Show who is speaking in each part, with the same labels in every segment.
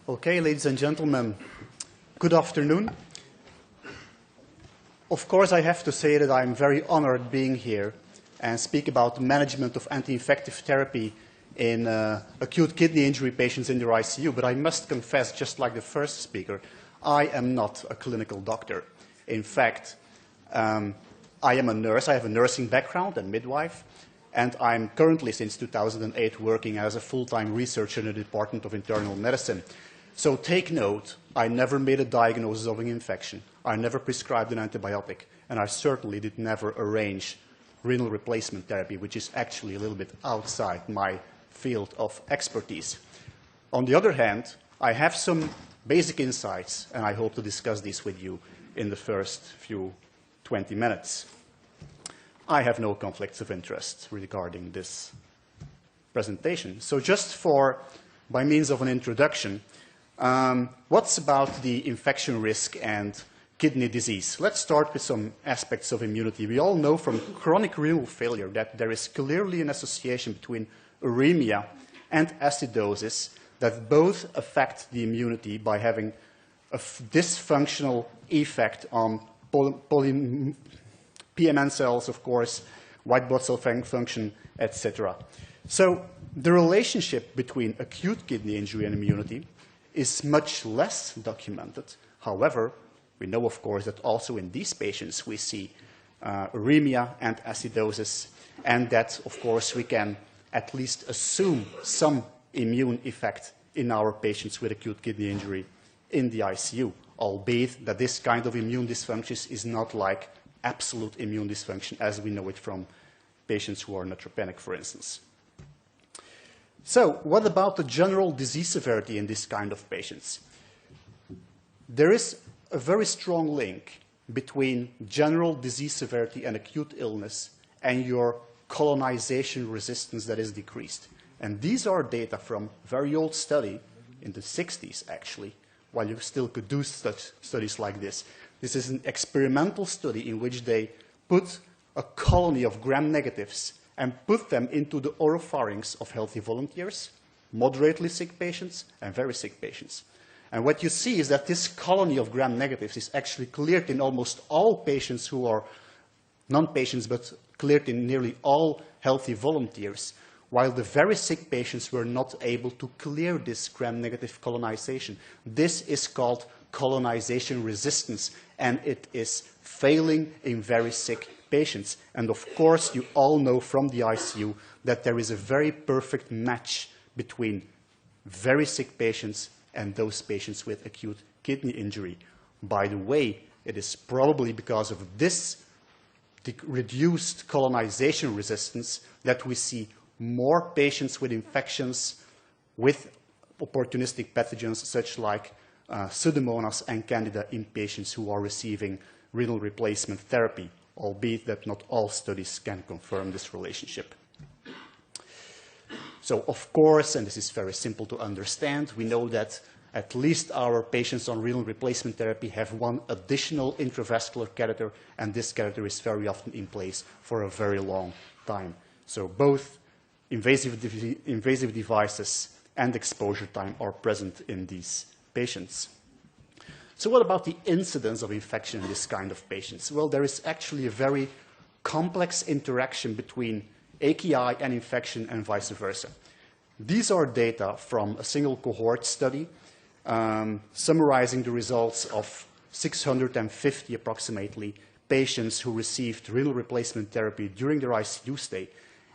Speaker 1: Okay, ladies and gentlemen, good afternoon. Of course, I have to say that I'm very honored being here and speak about the management of anti-infective therapy in acute kidney injury patients in their ICU. But I must confess, just like the first speaker, I am not a clinical doctor. In fact, I am a nurse. I have a nursing background and midwife. And I'm currently, since 2008, working as a full-time researcher in the Department of Internal Medicine. So take note, I never made a diagnosis of an infection. I never prescribed an antibiotic. And I certainly did never arrange renal replacement therapy, which is actually a little bit outside my field of expertise. On the other hand, I have some basic insights, and I hope to discuss these with you in the first few 20 minutes. I have no conflicts of interest regarding this presentation. So just by means of an introduction, what's about the infection risk and kidney disease? Let's start with some aspects of immunity. We all know from chronic renal failure that there is clearly an association between uremia and acidosis that both affect the immunity by having a dysfunctional effect on PMN cells, of course, white blood cell function, etc. So the relationship between acute kidney injury and immunity is much less documented. However, we know, of course, that also in these patients we see uremia and acidosis, and that, of course, we can at least assume some immune effect in our patients with acute kidney injury in the ICU, albeit that this kind of immune dysfunction is not like absolute immune dysfunction as we know it from patients who are neutropenic, for instance. So what about the general disease severity in this kind of patients? There is a very strong link between general disease severity and acute illness and your colonization resistance that is decreased. And these are data from a very old study in the 60s, actually, while you still could do such studies like this. This is an experimental study in which they put a colony of gram-negatives and put them into the oropharynx of healthy volunteers, moderately sick patients, and very sick patients. And what you see is that this colony of gram-negatives is actually cleared in almost all patients who are non-patients, but cleared in nearly all healthy volunteers, while the very sick patients were not able to clear this gram-negative colonization. This is called colonization resistance, and it is failing in very sick patients. And of course, you all know from the ICU that there is a very perfect match between very sick patients and those patients with acute kidney injury. By the way, it is probably because of this reduced colonization resistance that we see more patients with infections with opportunistic pathogens such like Pseudomonas and Candida in patients who are receiving renal replacement therapy, albeit that not all studies can confirm this relationship. So, of course, and this is very simple to understand, we know that at least our patients on renal replacement therapy have one additional intravascular catheter, and this catheter is very often in place for a very long time. So both invasive devices and exposure time are present in these patients. So what about the incidence of infection in this kind of patients? Well, there is actually a very complex interaction between AKI and infection and vice versa. These are data from a single cohort study summarizing the results of 650 approximately patients who received renal replacement therapy during their ICU stay.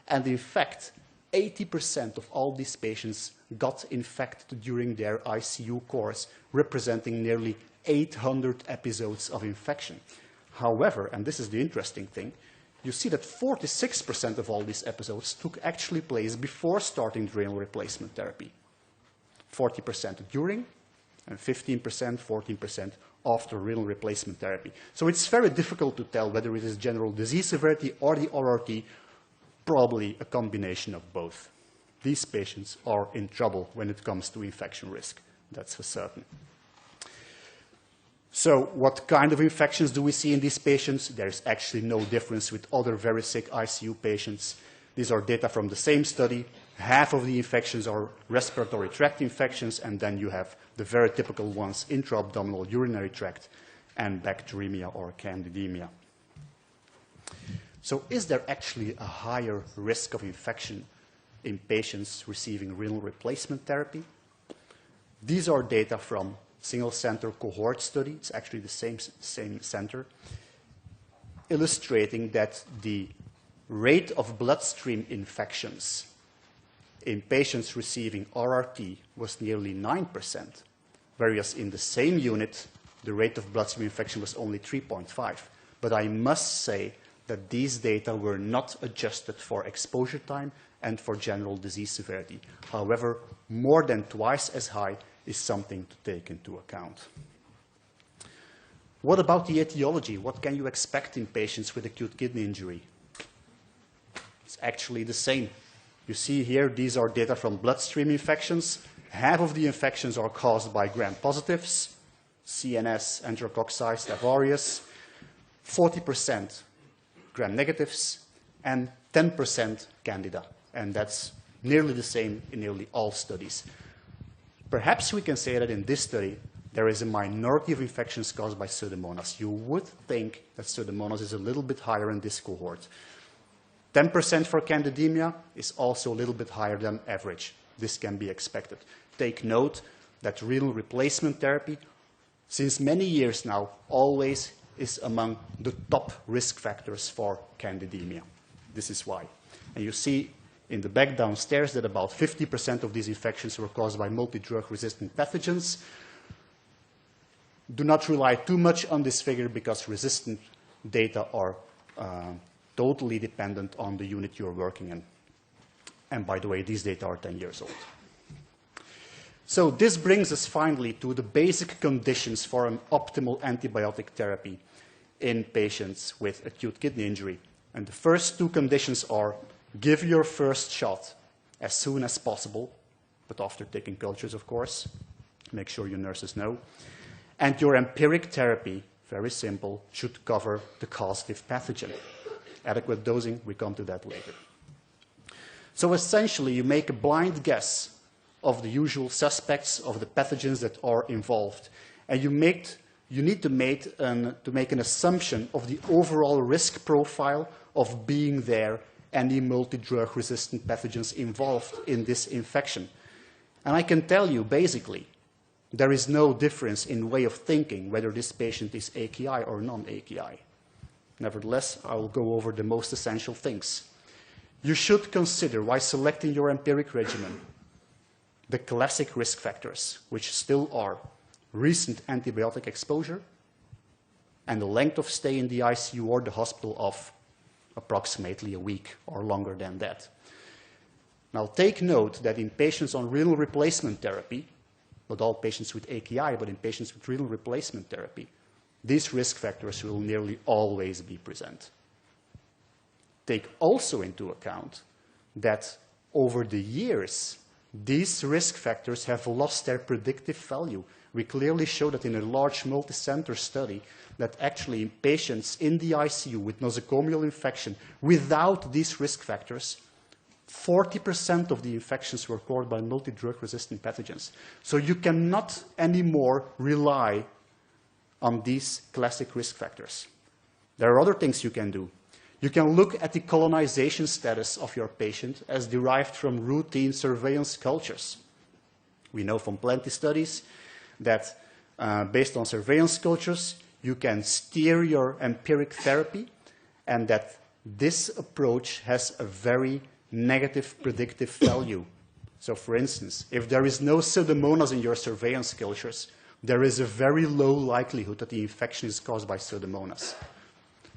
Speaker 1: And in fact, 80% of all these patients got infected during their ICU course, representing nearly 800 episodes of infection. However, and this is the interesting thing, you see that 46% of all these episodes took actually place before starting the renal replacement therapy. 40% during, and 15%, 14% after renal replacement therapy. So it's very difficult to tell whether it is general disease severity or the RRT, probably a combination of both. These patients are in trouble when it comes to infection risk, that's for certain. So what kind of infections do we see in these patients? There's actually no difference with other very sick ICU patients. These are data from the same study, half of the infections are respiratory tract infections, and then you have the very typical ones, intra-abdominal urinary tract and bacteremia or candidemia. So is there actually a higher risk of infection in patients receiving renal replacement therapy? These are data from single-center cohort study. It's actually the same center, illustrating that the rate of bloodstream infections in patients receiving RRT was nearly 9%, whereas in the same unit, the rate of bloodstream infection was only 3.5. But I must say that these data were not adjusted for exposure time and for general disease severity. However, more than twice as high is something to take into account. What about the etiology? What can you expect in patients with acute kidney injury? It's actually the same. You see here, these are data from bloodstream infections. Half of the infections are caused by gram-positives, CNS, enterococci, Staph aureus, 40% gram-negatives, and 10% candida. And that's nearly the same in nearly all studies. Perhaps we can say that in this study, there is a minority of infections caused by Pseudomonas. You would think that Pseudomonas is a little bit higher in this cohort. 10% for candidemia is also a little bit higher than average. This can be expected. Take note that renal replacement therapy, since many years now, always is among the top risk factors for candidemia. This is why. And you see in the back downstairs that about 50% of these infections were caused by multi-drug resistant pathogens. Do not rely too much on this figure because resistant data are totally dependent on the unit you're working in. And by the way, these data are 10 years old. So this brings us finally to the basic conditions for an optimal antibiotic therapy in patients with acute kidney injury. And the first two conditions are give your first shot as soon as possible, but after taking cultures, of course. Make sure your nurses know. And your empiric therapy, very simple, should cover the causative pathogen. Adequate dosing, we come to that later. So essentially, you make a blind guess of the usual suspects of the pathogens that are involved. And you need to make an assumption of the overall risk profile of being there and the multi-drug resistant pathogens involved in this infection. And I can tell you, basically, there is no difference in way of thinking whether this patient is AKI or non-AKI. Nevertheless, I will go over the most essential things. You should consider, while selecting your empiric regimen, the classic risk factors, which still are recent antibiotic exposure and the length of stay in the ICU or the hospital of approximately a week or longer than that. Now, take note that in patients on renal replacement therapy, not all patients with AKI, but in patients with renal replacement therapy, these risk factors will nearly always be present. Take also into account that over the years, these risk factors have lost their predictive value. We clearly show that in a large multi-center study that actually in patients in the ICU with nosocomial infection without these risk factors, 40% of the infections were caused by multi-drug resistant pathogens. So you cannot anymore rely on these classic risk factors. There are other things you can do. You can look at the colonization status of your patient as derived from routine surveillance cultures. We know from plenty studies that based on surveillance cultures, you can steer your empiric therapy, and that this approach has a very negative predictive value. So for instance, if there is no Pseudomonas in your surveillance cultures, there is a very low likelihood that the infection is caused by Pseudomonas.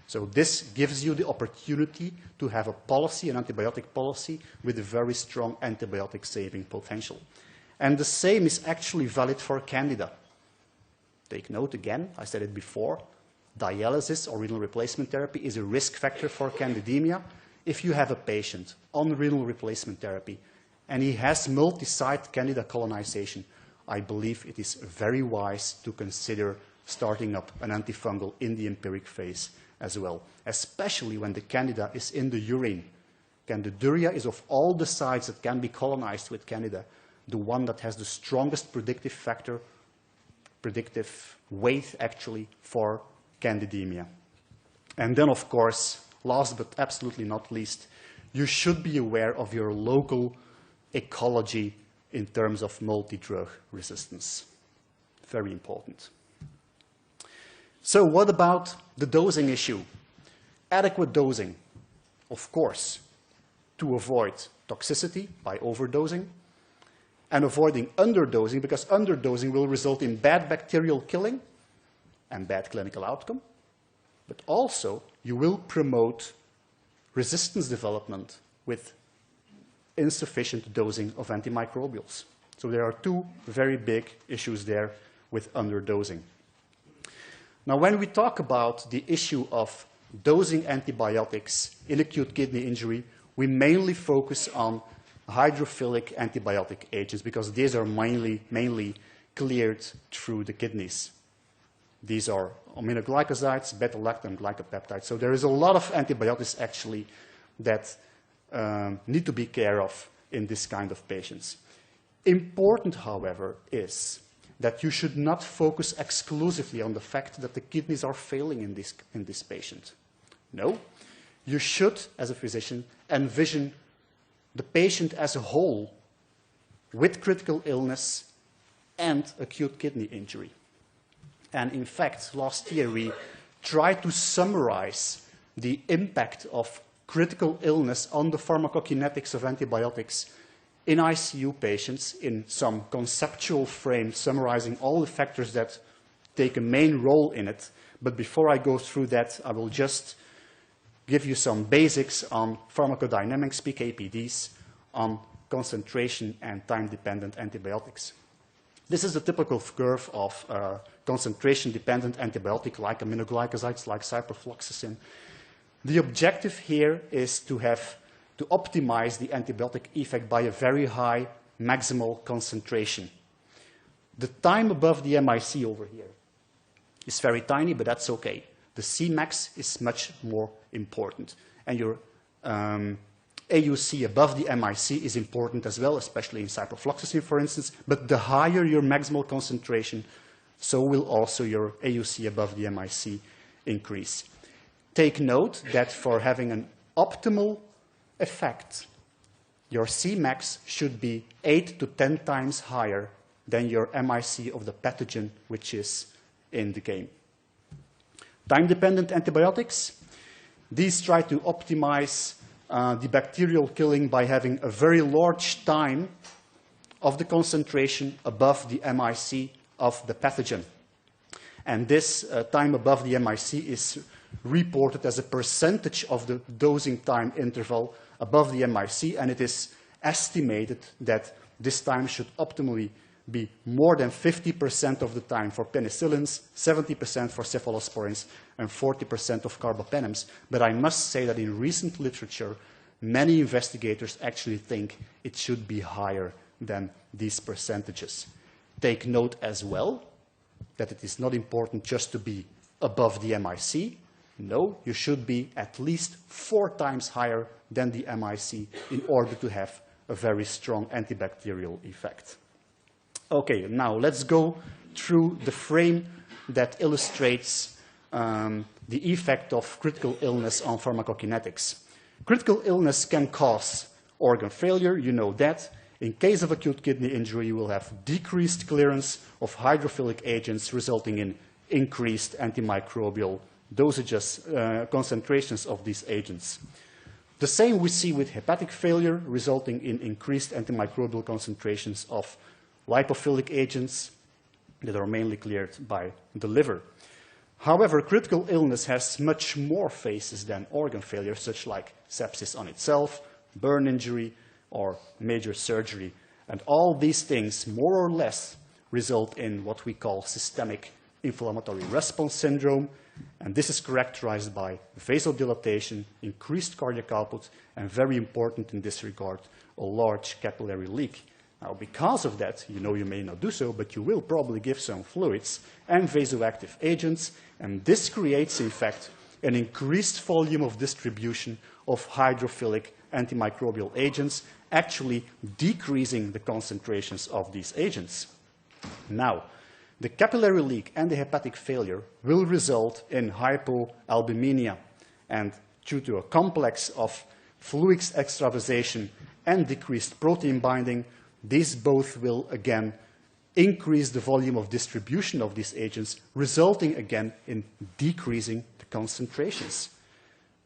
Speaker 1: So this gives you the opportunity to have a policy, an antibiotic policy, with a very strong antibiotic saving potential. And the same is actually valid for Candida. Take note again, I said it before, dialysis or renal replacement therapy is a risk factor for candidemia. If you have a patient on renal replacement therapy and he has multi-site Candida colonization, I believe it is very wise to consider starting up an antifungal in the empiric phase as well, especially when the Candida is in the urine. Candiduria is, of all the sites that can be colonized with Candida, the one that has the strongest predictive factor, predictive weight actually, for candidemia. And then, of course, last but absolutely not least, you should be aware of your local ecology in terms of multi-drug resistance. Very important. So what about the dosing issue? Adequate dosing, of course, to avoid toxicity by overdosing, and avoiding underdosing, because underdosing will result in bad bacterial killing and bad clinical outcome. But also, you will promote resistance development with insufficient dosing of antimicrobials. So there are two very big issues there with underdosing. Now, when we talk about the issue of dosing antibiotics in acute kidney injury, we mainly focus on hydrophilic antibiotic agents because these are mainly cleared through the kidneys. These are aminoglycosides, beta-lactam glycopeptides. So there is a lot of antibiotics actually that need to be care of in this kind of patients. Important, however, is that you should not focus exclusively on the fact that the kidneys are failing in this patient. No, you should, as a physician, envision the patient as a whole with critical illness and acute kidney injury. And in fact, last year we tried to summarize the impact of critical illness on the pharmacokinetics of antibiotics in ICU patients in some conceptual frame, summarizing all the factors that take a main role in it. But before I go through that, I will just give you some basics on pharmacodynamics, PKPDs, on concentration and time-dependent antibiotics. This is a typical curve of concentration-dependent antibiotic like aminoglycosides, like ciprofloxacin. The objective here is to optimize the antibiotic effect by a very high maximal concentration. The time above the MIC over here is very tiny, but that's okay. The Cmax is much more important. And your AUC above the MIC is important as well, especially in ciprofloxacin, for instance. But the higher your maximal concentration, so will also your AUC above the MIC increase. Take note that for having an optimal effect, your Cmax should be 8 to 10 times higher than your MIC of the pathogen which is in the game. Time-dependent antibiotics, these try to optimize the bacterial killing by having a very large time of the concentration above the MIC of the pathogen. And this time above the MIC is reported as a percentage of the dosing time interval above the MIC, and it is estimated that this time should optimally be more than 50% of the time for penicillins, 70% for cephalosporins, and 40% of carbapenems. But I must say that in recent literature, many investigators actually think it should be higher than these percentages. Take note as well that it is not important just to be above the MIC. No, you should be at least 4 times higher than the MIC in order to have a very strong antibacterial effect. Okay, now let's go through the frame that illustrates the effect of critical illness on pharmacokinetics. Critical illness can cause organ failure, you know that. In case of acute kidney injury, you will have decreased clearance of hydrophilic agents resulting in increased antimicrobial dosages, concentrations of these agents. The same we see with hepatic failure, resulting in increased antimicrobial concentrations of lipophilic agents that are mainly cleared by the liver. However, critical illness has much more phases than organ failure, such like sepsis on itself, burn injury, or major surgery. And all these things, more or less, result in what we call systemic inflammatory response syndrome. And this is characterized by vasodilatation, increased cardiac output, and very important in this regard, a large capillary leak. Now, because of that, you know you may not do so, but you will probably give some fluids and vasoactive agents, and this creates, in fact, an increased volume of distribution of hydrophilic antimicrobial agents, actually decreasing the concentrations of these agents. Now, the capillary leak and the hepatic failure will result in hypoalbuminemia, and due to a complex of fluids extravasation and decreased protein binding, these both will again increase the volume of distribution of these agents, resulting again in decreasing the concentrations.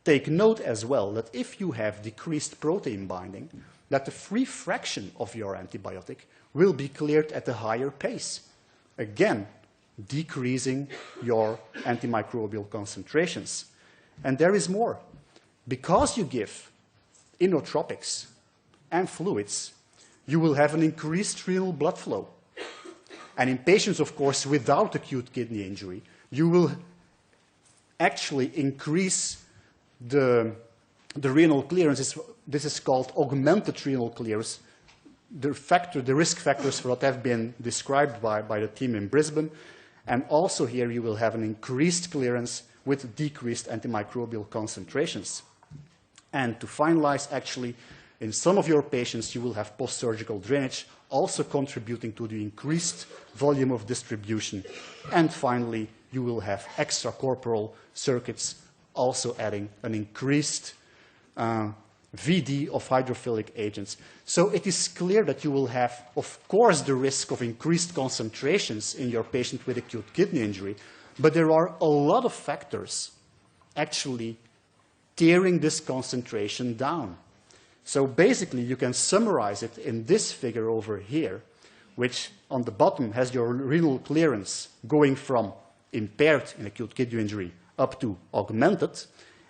Speaker 1: Take note as well that if you have decreased protein binding, that the free fraction of your antibiotic will be cleared at a higher pace, again decreasing your antimicrobial concentrations. And there is more. Because you give inotropics and fluids, you will have an increased renal blood flow. And in patients, of course, without acute kidney injury, you will actually increase the renal clearance. This is called augmented renal clearance. The risk factors for that have been described by the team in Brisbane. And also here you will have an increased clearance with decreased antimicrobial concentrations. And to finalize, actually, in some of your patients, you will have post-surgical drainage, also contributing to the increased volume of distribution. And finally, you will have extracorporeal circuits, also adding an increased VD of hydrophilic agents. So it is clear that you will have, of course, the risk of increased concentrations in your patient with acute kidney injury, but there are a lot of factors actually tearing this concentration down. So basically, you can summarize it in this figure over here, which on the bottom has your renal clearance going from impaired in acute kidney injury up to augmented,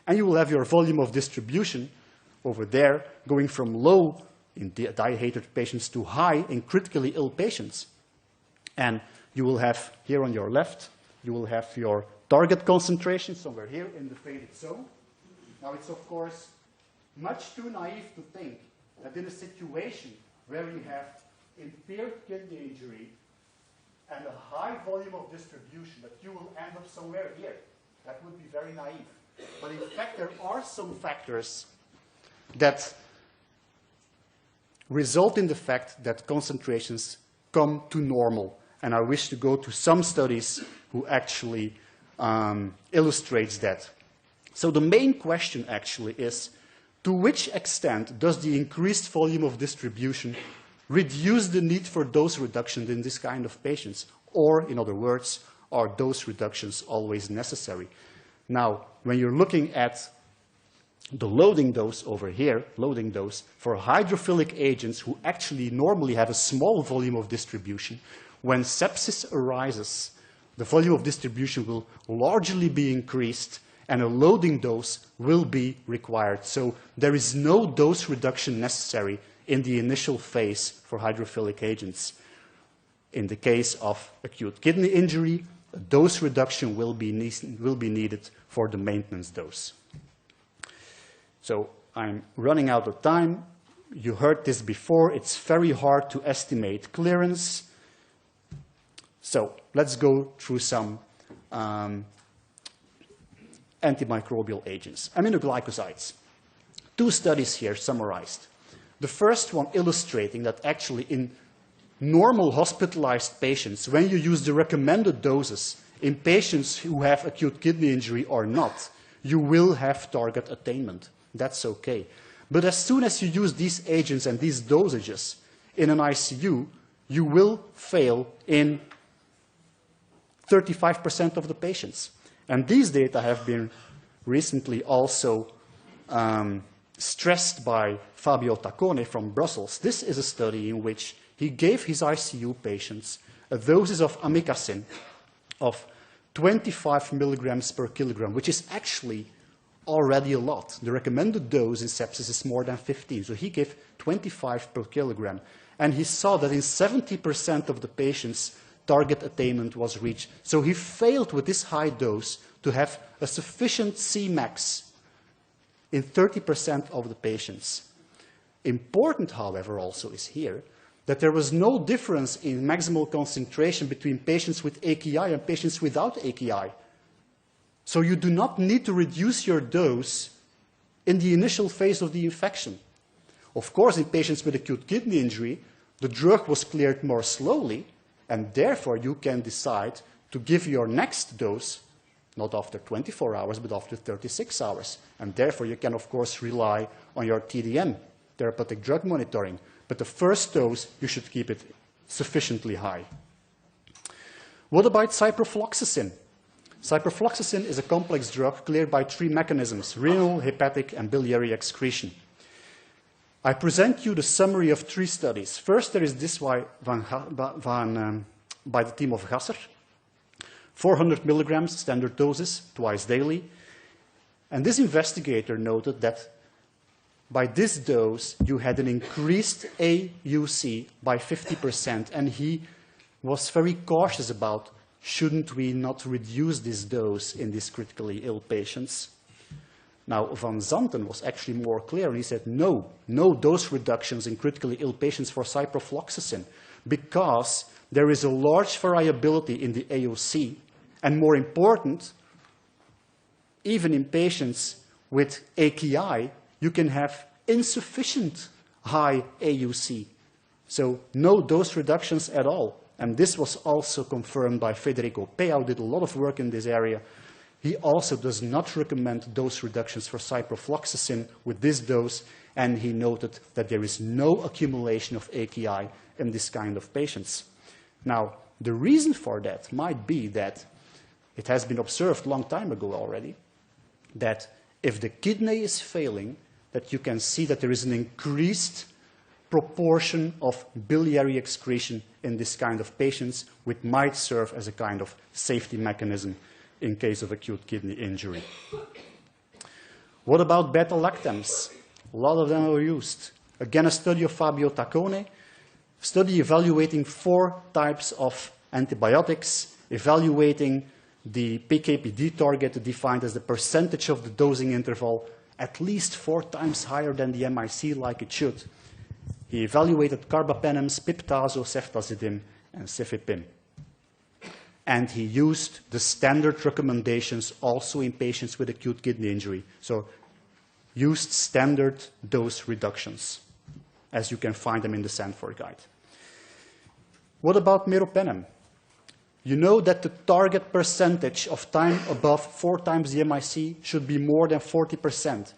Speaker 1: and you will have your volume of distribution over there going from low in dehydrated patients to high in critically ill patients. And you will have here on your left, you will have your target concentration somewhere here in the faded zone. Now it's of course much too naive to think that in a situation where you have impaired kidney injury and a high volume of distribution that you will end up somewhere here. That would be very naive. But in fact, there are some factors that result in the fact that concentrations come to normal. And I wish to go to some studies who actually illustrates that. So the main question actually is, to which extent does the increased volume of distribution reduce the need for dose reduction in this kind of patients? Or, in other words, are dose reductions always necessary? Now, when you're looking at the loading dose over here, loading dose, for hydrophilic agents who actually normally have a small volume of distribution, when sepsis arises, the volume of distribution will largely be increased and a loading dose will be required. So there is no dose reduction necessary in the initial phase for hydrophilic agents. In the case of acute kidney injury, a dose reduction will be needed for the maintenance dose. So I'm running out of time. You heard this before. It's very hard to estimate clearance. So let's go through some antimicrobial agents. Aminoglycosides. 2 studies here summarized. The first one illustrating that actually in normal hospitalized patients, when you use the recommended doses in patients who have acute kidney injury or not, you will have target attainment. That's okay. But as soon as you use these agents and these dosages in an ICU, you will fail in 35% of the patients. And these data have been recently also stressed by Fabio Taccone from Brussels. This is a study in which he gave his ICU patients a doses of amikacin of 25 milligrams per kilogram, which is actually already a lot. The recommended dose in sepsis is more than 15. So he gave 25 per kilogram. And he saw that in 70% of the patients, target attainment was reached. So he failed with this high dose to have a sufficient Cmax in 30% of the patients. Important, however, also is here that there was no difference in maximal concentration between patients with AKI and patients without AKI. So you do not need to reduce your dose in the initial phase of the infection. Of course, in patients with acute kidney injury, the drug was cleared more slowly, and therefore you can decide to give your next dose not after 24 hours, but after 36 hours. And therefore, you can, of course, rely on your TDM, therapeutic drug monitoring. But the first dose, you should keep it sufficiently high. What about ciprofloxacin? Ciprofloxacin is a complex drug cleared by 3 mechanisms: renal, hepatic, and biliary excretion. I present you the summary of 3 studies. First, there is this by the team of Gasser. 400 milligrams standard doses, twice daily. And this investigator noted that by this dose, you had an increased AUC by 50%, and he was very cautious about, shouldn't we not reduce this dose in these critically ill patients? Now, Van Zanten was actually more clear, and he said, no dose reductions in critically ill patients for ciprofloxacin, because there is a large variability in the AUC, and more important, even in patients with AKI, you can have insufficient high AUC. So no dose reductions at all. And this was also confirmed by Federico Peau, who did a lot of work in this area. He also does not recommend dose reductions for ciprofloxacin with this dose, and he noted that there is no accumulation of AKI in this kind of patients. Now, the reason for that might be that it has been observed a long time ago already, that if the kidney is failing, that you can see that there is an increased proportion of biliary excretion in this kind of patients, which might serve as a kind of safety mechanism in case of acute kidney injury. What about beta-lactams? A lot of them are used. Again, a study of Fabio Taccone, study evaluating 4 types of antibiotics, evaluating the PK/PD target defined as the percentage of the dosing interval at least 4 times higher than the MIC like it should. He evaluated carbapenems, piptazo, ceftazidime, and cefepime. And he used the standard recommendations also in patients with acute kidney injury. So used standard dose reductions, as you can find them in the Sanford guide. What about meropenem? You know that the target percentage of time above 4 times the MIC should be more than 40%.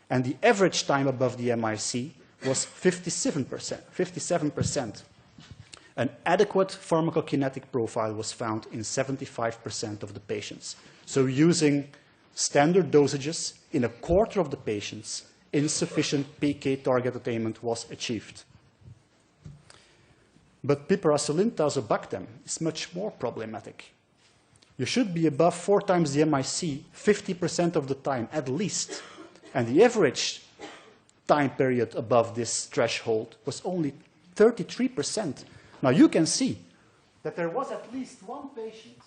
Speaker 1: And the average time above the MIC was 57%. An adequate pharmacokinetic profile was found in 75% of the patients. So using standard dosages in a quarter of the patients, insufficient PK target attainment was achieved. But piperacillin tazobactam is much more problematic. You should be above 4 times the MIC 50% of the time at least. And the average time period above this threshold was only 33%. Now you can see that there was at least 1 patient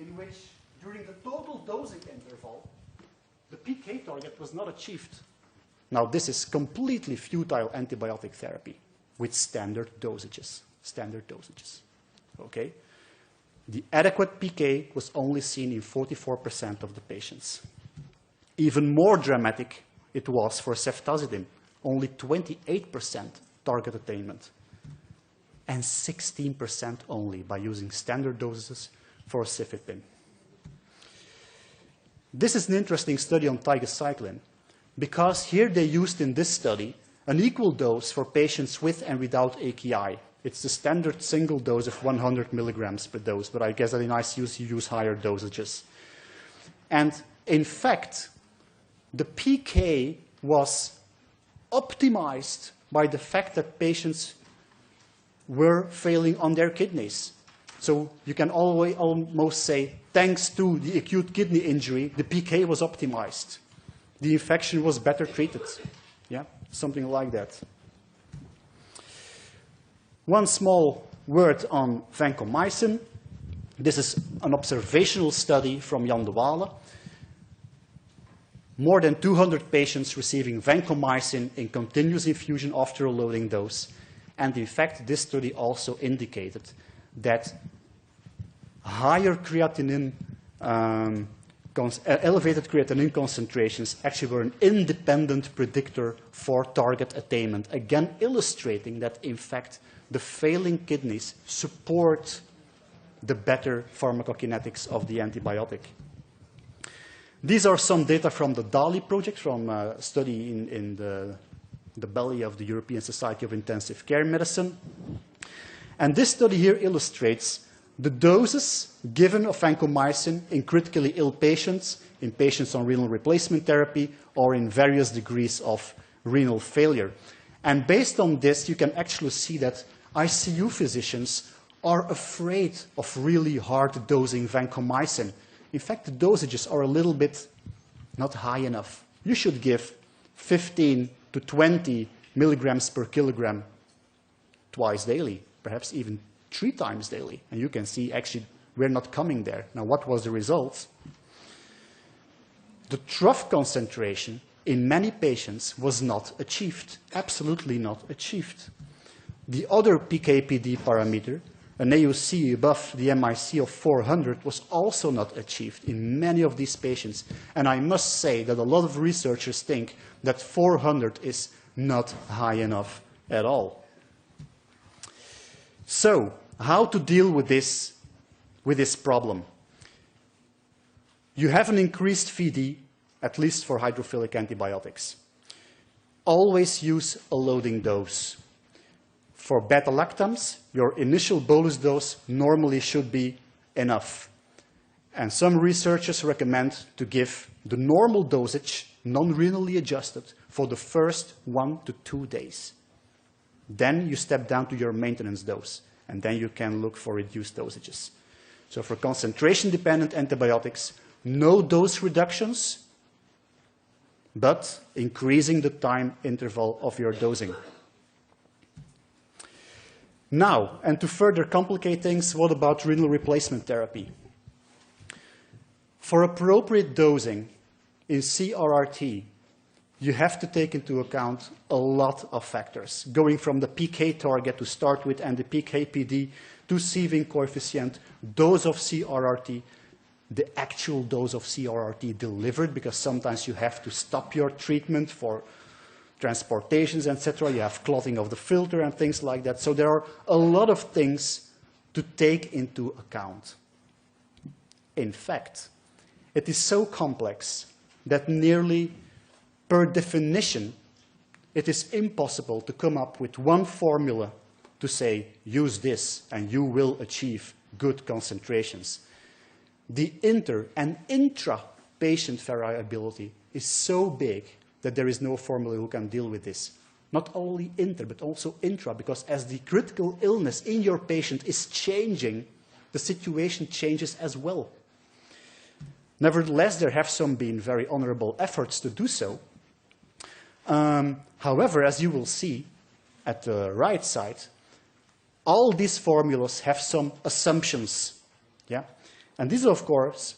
Speaker 1: in which during the total dosing interval, the PK target was not achieved. Now this is completely futile antibiotic therapy with standard dosages. Okay? The adequate PK was only seen in 44% of the patients. Even more dramatic it was for ceftazidime, only 28% target attainment, and 16% only by using standard doses for cefepime. This is an interesting study on tigecycline, because here they used in this study an equal dose for patients with and without AKI. It's the standard single dose of 100 milligrams per dose, but I guess that in ICUs you use higher dosages. And in fact, the PK was optimized by the fact that patients were failing on their kidneys. So you can almost say, thanks to the acute kidney injury, the PK was optimized. The infection was better treated. Yeah, something like that. One small word on vancomycin. This is an observational study from Jan de Waele. More than 200 patients receiving vancomycin in continuous infusion after a loading dose. And in fact, this study also indicated that higher creatinine elevated creatinine concentrations actually were an independent predictor for target attainment, again illustrating that, in fact, the failing kidneys support the better pharmacokinetics of the antibiotic. These are some data from the DALI project, from a study in the belly of the European Society of Intensive Care Medicine. And this study here illustrates the doses given of vancomycin in critically ill patients, in patients on renal replacement therapy, or in various degrees of renal failure. And based on this, you can actually see that ICU physicians are afraid of really hard dosing vancomycin. In fact, the dosages are a little bit not high enough. You should give 15 to 20 milligrams per kilogram twice daily, perhaps even 3 times daily. And you can see, actually, we're not coming there. Now, what was the result? The trough concentration in many patients was not achieved, absolutely not achieved. The other PK/PD parameter, an AUC above the MIC of 400, was also not achieved in many of these patients. And I must say that a lot of researchers think that 400 is not high enough at all. So, how to deal with this problem? You have an increased VD, at least for hydrophilic antibiotics. Always use a loading dose. For beta-lactams, your initial bolus dose normally should be enough. And some researchers recommend to give the normal dosage, non-renally adjusted, for the first 1 to 2 days. Then you step down to your maintenance dose, and then you can look for reduced dosages. So for concentration-dependent antibiotics, no dose reductions, but increasing the time interval of your dosing. Now, and to further complicate things, what about renal replacement therapy? For appropriate dosing in CRRT, you have to take into account a lot of factors, going from the PK target to start with and the PK/PD to sieving coefficient, dose of CRRT, the actual dose of CRRT delivered, because sometimes you have to stop your treatment for transportations, etc. You have clotting of the filter and things like that. So there are a lot of things to take into account. In fact, it is so complex that nearly per definition, it is impossible to come up with one formula to say, use this and you will achieve good concentrations. The inter and intra-patient variability is so big that there is no formula who can deal with this. Not only inter, but also intra, because as the critical illness in your patient is changing, the situation changes as well. Nevertheless, there have been very honorable efforts to do so. However, as you will see at the right side, all these formulas have some assumptions. Yeah? And this is, of course,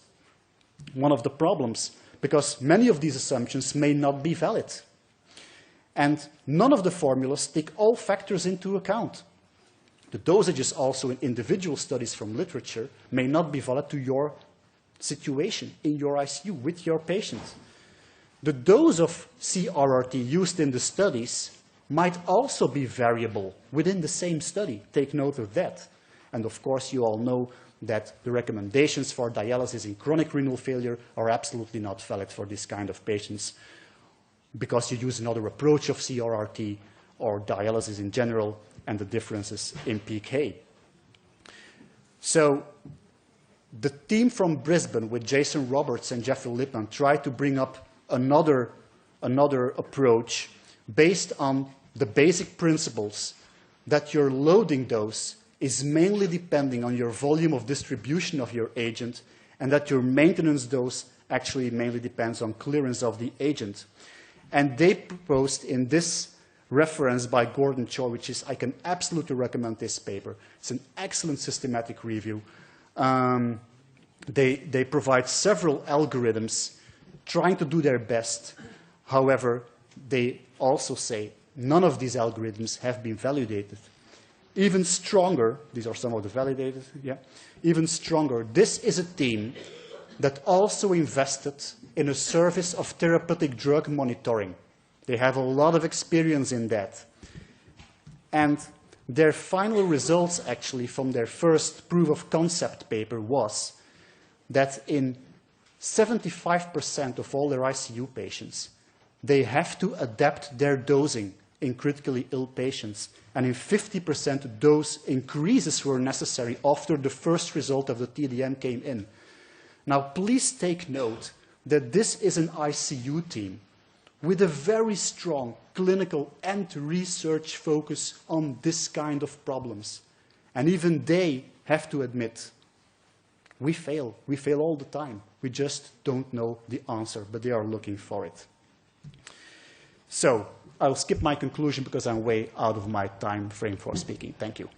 Speaker 1: one of the problems, because many of these assumptions may not be valid. And none of the formulas take all factors into account. The dosages also in individual studies from literature may not be valid to your situation in your ICU with your patient. The dose of CRRT used in the studies might also be variable within the same study. Take note of that. And of course, you all know that the recommendations for dialysis in chronic renal failure are absolutely not valid for this kind of patients, because you use another approach of CRRT or dialysis in general, and the differences in PK. So the team from Brisbane with Jason Roberts and Jeffrey Lipman tried to bring up another approach based on the basic principles that your loading dose is mainly depending on your volume of distribution of your agent, and that your maintenance dose actually mainly depends on clearance of the agent. And they proposed in this reference by Gordon Choi, which is, I can absolutely recommend this paper. It's an excellent systematic review. They provide several algorithms trying to do their best. However, they also say none of these algorithms have been validated. Even stronger, these are some of the validated, yeah. Even stronger, this is a team that also invested in a service of therapeutic drug monitoring. They have a lot of experience in that. And their final results, actually, from their first proof of concept paper was that in 75% of all their ICU patients, they have to adapt their dosing in critically ill patients. And in 50%, dose increases were necessary after the first result of the TDM came in. Now, please take note that this is an ICU team with a very strong clinical and research focus on this kind of problems. And even they have to admit, we fail. We fail all the time. We just don't know the answer, but they are looking for it. So I'll skip my conclusion because I'm way out of my time frame for speaking. Thank you.